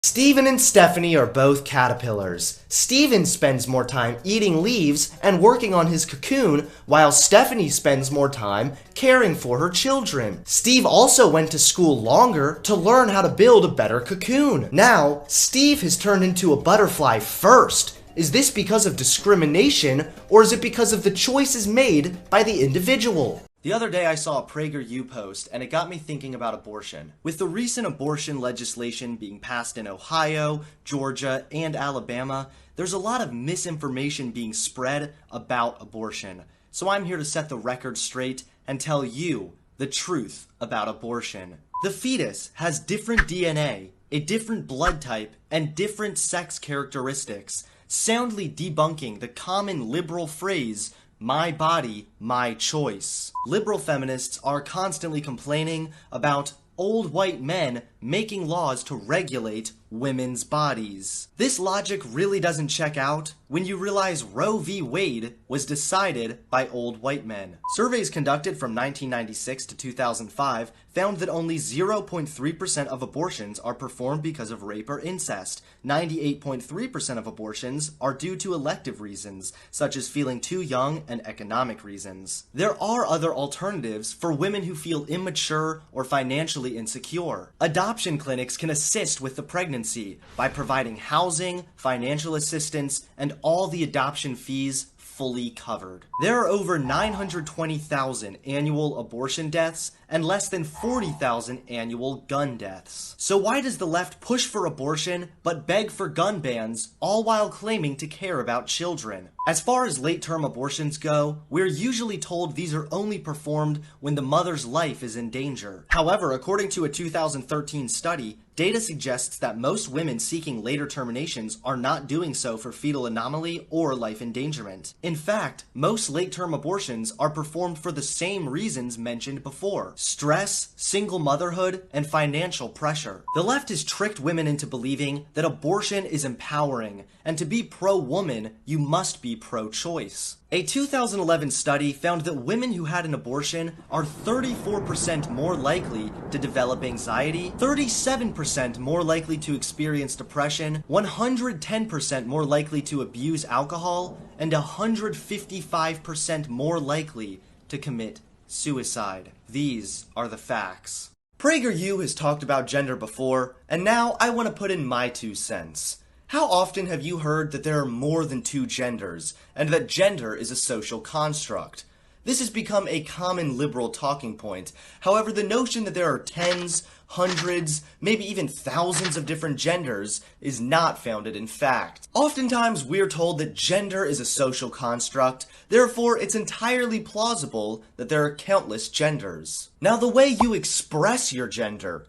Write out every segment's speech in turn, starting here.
Steven and Stephanie are both caterpillars. Steven spends more time eating leaves and working on his cocoon, while Stephanie spends more time caring for her children. Steve also went to school longer to learn how to build a better cocoon. Now, Steve has turned into a butterfly first. Is this because of discrimination, or is it because of the choices made by the individual? The other day I saw a PragerU post and it got me thinking about abortion. With the recent abortion legislation being passed in Ohio, Georgia, and Alabama, there's a lot of misinformation being spread about abortion. So I'm here to set the record straight and tell you the truth about abortion. The fetus has different DNA, a different blood type, and different sex characteristics, soundly debunking the common liberal phrase, "My body, my choice." Liberal feminists are constantly complaining about old white men making laws to regulate women's bodies. This logic really doesn't check out when you realize Roe v. Wade was decided by old white men. Surveys conducted from 1996 to 2005 found that only 0.3% of abortions are performed because of rape or incest. 98.3% of abortions are due to elective reasons, such as feeling too young and economic reasons. There are other alternatives for women who feel immature or financially insecure. Adoption clinics can assist with the pregnancy by providing housing, financial assistance, and all the adoption fees fully covered. There are over 920,000 annual abortion deaths and less than 40,000 annual gun deaths. So why does the left push for abortion but beg for gun bans, all while claiming to care about children? As far as late-term abortions go, we're usually told these are only performed when the mother's life is in danger. However, according to a 2013 study, data suggests that most women seeking later terminations are not doing so for fetal anomaly or life endangerment. In fact, most late-term abortions are performed for the same reasons mentioned before: stress, single motherhood, and financial pressure. The left has tricked women into believing that abortion is empowering, and to be pro-woman, you must be pro-choice. A 2011 study found that women who had an abortion are 34% more likely to develop anxiety, 37% more likely to experience depression, 110% more likely to abuse alcohol, and 155% more likely to commit suicide. These are the facts. PragerU has talked about gender before, and now I want to put in my 2 cents. How often have you heard that there are more than 2 genders, and that gender is a social construct? This has become a common liberal talking point. However, the notion that there are tens, hundreds, maybe even thousands of different genders is not founded in fact. Oftentimes, we're told that gender is a social construct, therefore it's entirely plausible that there are countless genders. Now, the way you express your gender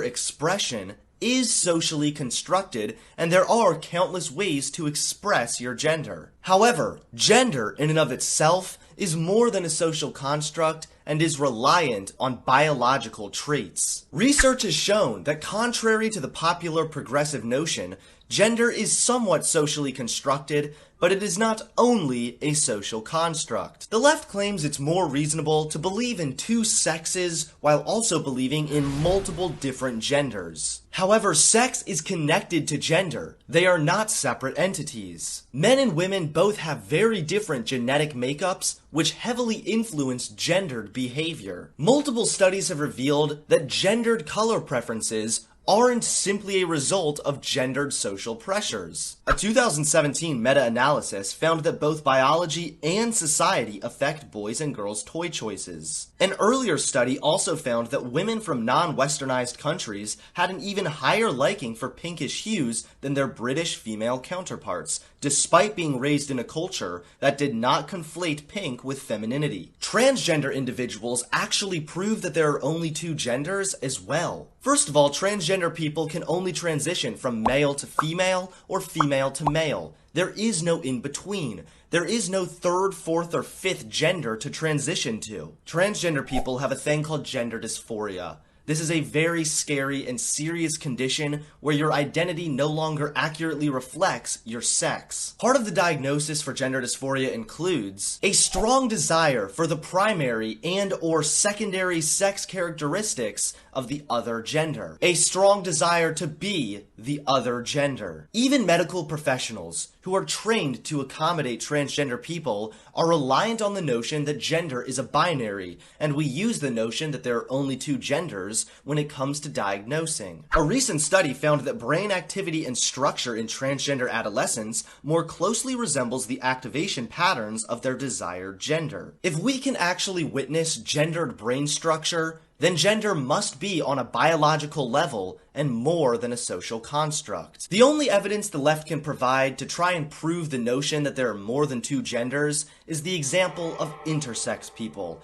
expression, is socially constructed, and there are countless ways to express your gender. However, gender in and of itself is more than a social construct and is reliant on biological traits. Research has shown that contrary to the popular progressive notion, gender is somewhat socially constructed, but it is not only a social construct. The left claims it's more reasonable to believe in 2 sexes while also believing in multiple different genders. However, sex is connected to gender. They are not separate entities. Men and women both have very different genetic makeups, which heavily influence gendered behavior. Multiple studies have revealed that gendered color preferences aren't simply a result of gendered social pressures. A 2017 meta-analysis found that both biology and society affect boys' and girls' toy choices. An earlier study also found that women from non-westernized countries had an even higher liking for pinkish hues than their British female counterparts, despite being raised in a culture that did not conflate pink with femininity. Transgender individuals actually prove that there are only 2 genders as well. First of all, transgender people can only transition from male to female or female to male. There is no in-between. There is no 3rd, 4th, or 5th gender to transition to. Transgender people have a thing called gender dysphoria. This is a very scary and serious condition where your identity no longer accurately reflects your sex. Part of the diagnosis for gender dysphoria includes a strong desire for the primary and/or secondary sex characteristics of the other gender, a strong desire to be the other gender. Even medical professionals who are trained to accommodate transgender people are reliant on the notion that gender is a binary, and we use the notion that there are only two genders when it comes to diagnosing. A recent study found that brain activity and structure in transgender adolescents more closely resembles the activation patterns of their desired gender. If we can actually witness gendered brain structure, then gender must be on a biological level and more than a social construct. The only evidence the left can provide to try and prove the notion that there are more than two genders is the example of intersex people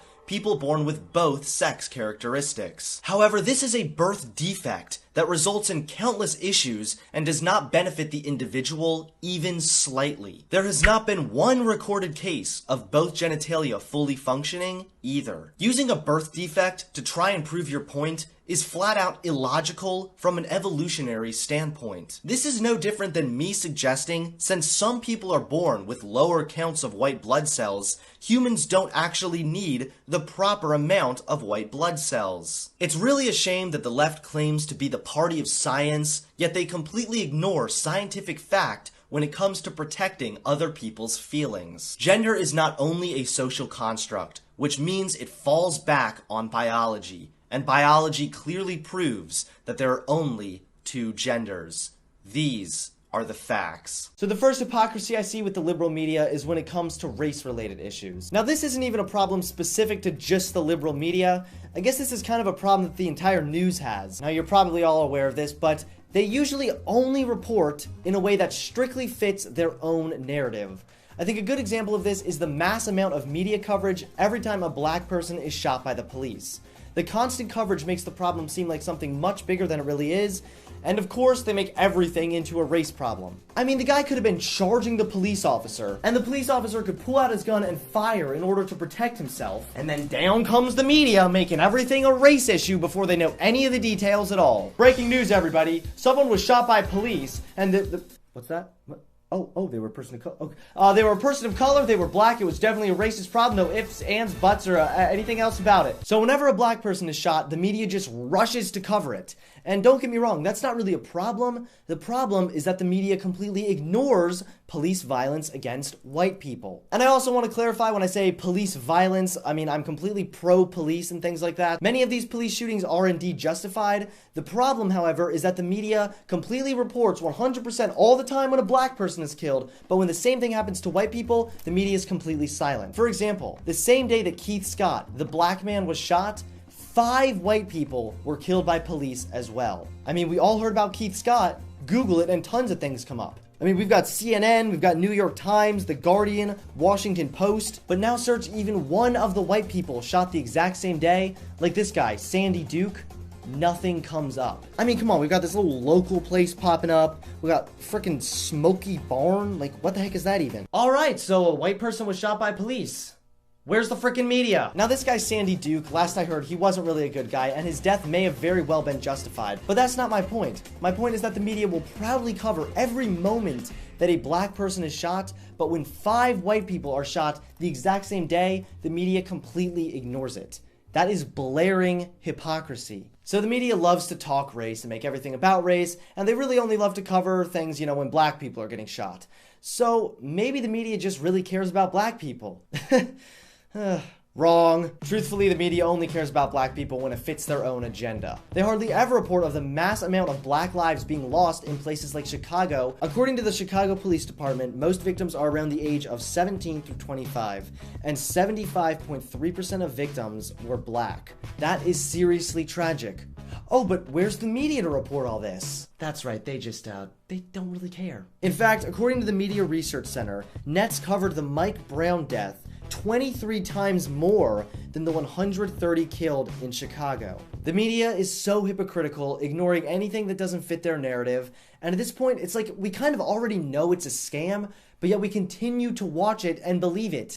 born with both sex characteristics. However, this is a birth defect that results in countless issues and does not benefit the individual even slightly. There has not been one recorded case of both genitalia fully functioning either. Using a birth defect to try and prove your point is flat out illogical from an evolutionary standpoint. This is no different than me suggesting since some people are born with lower counts of white blood cells, humans don't actually need the proper amount of white blood cells. It's really a shame that the left claims to be the party of science, yet they completely ignore scientific fact when it comes to protecting other people's feelings. Gender is not only a social construct, which means it falls back on biology, and biology clearly proves that there are only two genders. These are the facts. So the first hypocrisy I see with the liberal media is when it comes to race-related issues. Now this isn't even a problem specific to just the liberal media. I guess this is kind of a problem that the entire news has. Now you're probably all aware of this, but they usually only report in a way that strictly fits their own narrative. I think a good example of this is the mass amount of media coverage every time a black person is shot by the police. The constant coverage makes the problem seem like something much bigger than it really is, and of course they make everything into a race problem. I mean, the guy could have been charging the police officer, and the police officer could pull out his gun and fire in order to protect himself, and then down comes the media making everything a race issue before they know any of the details at all. Breaking news, everybody. Someone was shot by police, and what's that? What? Oh, they were a person of color. Okay. They were a person of color, they were black, it was definitely a racist problem, no ifs, ands, buts, or anything else about it. So whenever a black person is shot, the media just rushes to cover it. And don't get me wrong, that's not really a problem. The problem is that the media completely ignores police violence against white people. And I also want to clarify, when I say police violence, I mean I'm completely pro-police and things like that. Many of these police shootings are indeed justified. The problem, however, is that the media completely reports 100% all the time when a black person is killed, but when the same thing happens to white people, the media is completely silent. For example, the same day that Keith Scott, the black man, was shot, 5 white people were killed by police as well. I mean, we all heard about Keith Scott. Google it and tons of things come up. I mean, we've got CNN, we've got New York Times, The Guardian, Washington Post, but now search even one of the white people shot the exact same day, like this guy, Sandy Duke. Nothing comes up. I mean, come on, we've got this little local place popping up. We got frickin' Smoky Barn. Like, what the heck is that even? Alright, so a white person was shot by police. Where's the frickin' media? Now this guy Sandy Duke, last I heard, he wasn't really a good guy, and his death may have very well been justified. But that's not my point. My point is that the media will proudly cover every moment that a black person is shot, but when 5 white people are shot the exact same day, the media completely ignores it. That is blaring hypocrisy. So the media loves to talk race and make everything about race, and they really only love to cover things, you know, when black people are getting shot. So maybe the media just really cares about black people. Wrong. Truthfully, the media only cares about black people when it fits their own agenda. They hardly ever report of the mass amount of black lives being lost in places like Chicago. According to the Chicago Police Department, most victims are around the age of 17 through 25, and 75.3% of victims were black. That is seriously tragic. Oh, but where's the media to report all this? That's right, they don't really care. In fact, according to the Media Research Center, Nets covered the Mike Brown death 23 times more than the 130 killed in Chicago. The media is so hypocritical, ignoring anything that doesn't fit their narrative, and at this point, it's like we kind of already know it's a scam, but yet we continue to watch it and believe it.